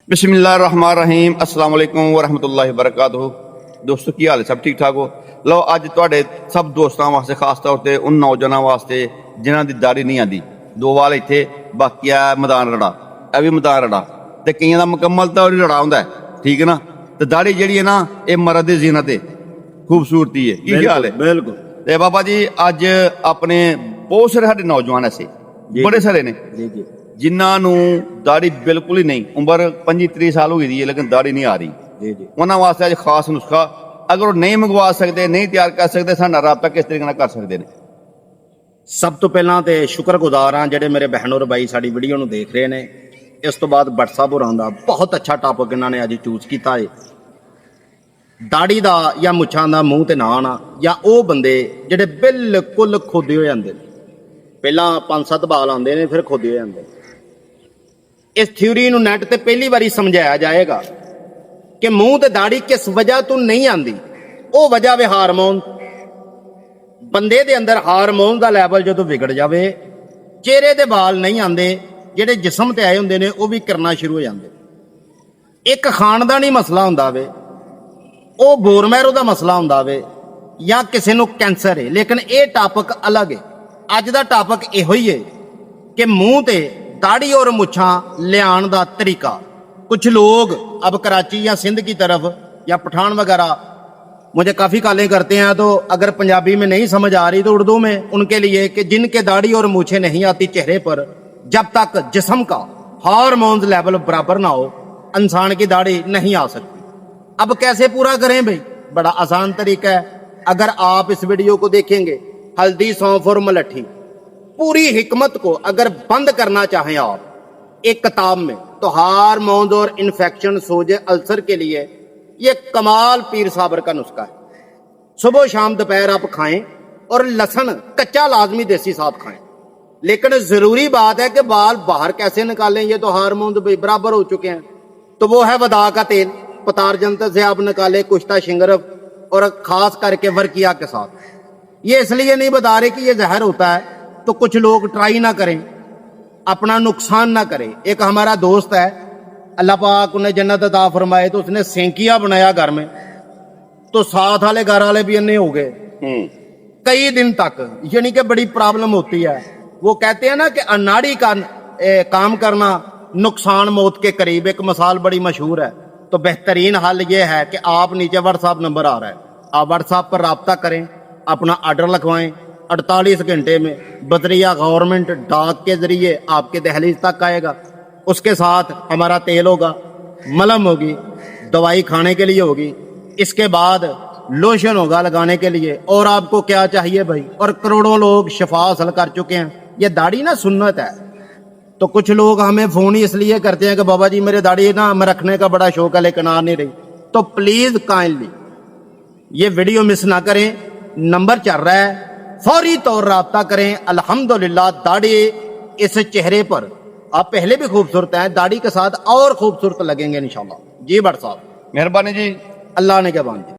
बिस्मिल्लाहिर्रहमानिर्रहीम अस्सलाम वालेकुम वरहमतुल्लाहि वबरकातुहू। दोस्तों की हाल है, सब ठीक ठाक हो? लो अज तुहाडे सब दोस्तों वास्ते खास तौर पर उन नौजवानों वास्ते जिन्हां दी दाढ़ी नहीं आती, दो वाल इत्थे बाकी है मैदान रड़ा, यह भी मैदान रड़ा ते कईयां दा मुकम्मल तौर ही रड़ा हुंदा है, ठीक है ना। ते दाढ़ी जिहड़ी है ना ये मर्द दी जीनत है, खूबसूरती है। की ख्याल है? बिल्कुल। ते बाबा जी अज अपने बहुत सारे साडे नौजवान ऐसे बड़े सारे ने जी जी जिन्होंने दाढ़ी बिल्कुल ही नहीं, उम्र 25-30 साल हो गई है लेकिन दाढ़ी नहीं आ रही। जी जी उन्होंने वास्ते अज खास नुस्खा, अगर वो नहीं मंगवा सकते, नहीं तैयार कर सकते, साडा राबता किस तरीके कर सकते हैं? सब तो पहला तो शुक्रगुजार हाँ ਜਿਹੜੇ मेरे बहन और भाई साड़ी वीडियो ਨੂੰ देख रहे हैं। इस तो बाद भट्ट साहब होरां दा बहुत अच्छा टॉपिक इन्होंने अज चूज किया है। दाढ़ी का या मुछां का मूँह ते ना आना, या वो बंदे ਜਿਹੜੇ बिल्कुल खोदे हो जाते हैं, पहला 5-7 बाल आते हैं फिर खोदे हो जाते हैं। इस थ्योरी ਨੂੰ नैट ਤੇ पहली बारी समझाया जाएगा कि मूँह ते दाढ़ी किस वजह तो नहीं आती। वो वजह वे हारमोन, बंदे दे अंदर हारमोन का लैवल जो विगड़ जाए, चेहरे के बाल नहीं आते, ਜਿਹੜੇ जिसम ते आए होंगे ने वो भी करना शुरू हो जाते। एक खानदानी मसला होंदा वे, वो बोरमैरो का मसला होंदा वे, या किसी को कैंसर है, लेकिन ये टॉपिक अलग है। अज का टॉपिक इहो ही है कि मूँह ते दाढ़ी और मुछां लियाण का तरीका। कुछ लोग अब कराची या सिंध की तरफ या पठान वगैरह मुझे काफ़ी कॉलें करते हैं, तो अगर पंजाबी में नहीं समझ आ रही तो उर्दू में उनके लिए कि जिनके दाढ़ी और मूछें नहीं आती चेहरे पर, जब तक जिस्म का हार्मोन्स लेवल बराबर ना हो इंसान की दाढ़ी नहीं आ सकती। अब कैसे पूरा करें भाई? बड़ा आसान तरीका है। अगर आप इस वीडियो को देखेंगे, हल्दी, सौंफ और मलट्ठी, पूरी हिकमत को अगर बंद करना चाहें आप एक किताब में, तो हार्मोन्स और इन्फेक्शन, सोजे, अल्सर के लिए ये कमाल पीर साबर का नुस्खा है। सुबह शाम दोपहर आप खाएं, और लहसुन कच्चा लाजमी देसी साथ खाएं। लेकिन जरूरी बात है कि बाल बाहर कैसे निकालें, ये तो हार्मोन बराबर हो चुके हैं। तो वो है वदा का तेल, पतार जंतर से आप निकालें, कुश्ता शिंगरफ, और खास करके वर्किया के साथ। ये इसलिए नहीं बता रहे कि ये जहर होता है, तो कुछ लोग ट्राई ना करें, अपना नुकसान ना करें। एक हमारा दोस्त है, अल्लाह पाक उन्हें जन्नत अता फरमाए, तो उसने सेंकिया बनाया घर में, तो साथ वाले घर वाले भी अन्ने हो गए कई दिन तक, यानी कि बड़ी प्रॉब्लम होती है। वो कहते हैं ना कि अनाड़ी का काम करना नुकसान मौत के करीब। एक मिसाल बड़ी मशहूर है। तो बेहतरीन हल ये है कि आप नीचे व्हाट्सएप नंबर आ रहा है, आप व्हाट्सएप पर रब्ता करें, अपना ऑर्डर लिखवाएं, 48 घंटे में बदरिया गवर्नमेंट डाक के जरिए आपके दहलीज तक आएगा। उसके साथ हमारा तेल होगा, मलम होगी, दवाई खाने के लिए होगी, इसके बाद लोशन होगा लगाने के लिए। और आपको क्या चाहिए भाई? और करोड़ों लोग शिफा हासिल कर चुके हैं। ये दाढ़ी ना सुन्नत है। तो कुछ लोग हमें फोन ही इसलिए करते हैं कि बाबा जी मेरे दाढ़ी ना मैं रखने का बड़ा शौक है लेकिन आ नहीं रही। तो प्लीज काइंडली ये वीडियो मिस ना करें, नंबर चल रहा है, फौरी तौर रब्ता करें। अल्हम्दुलिल्लाह दाढ़ी इस चेहरे पर आप पहले भी खूबसूरत हैं, दाढ़ी के साथ और खूबसूरत लगेंगे इंशाल्लाह। जी भट्ट साहब, मेहरबानी जी। अल्लाह ने क्या बात।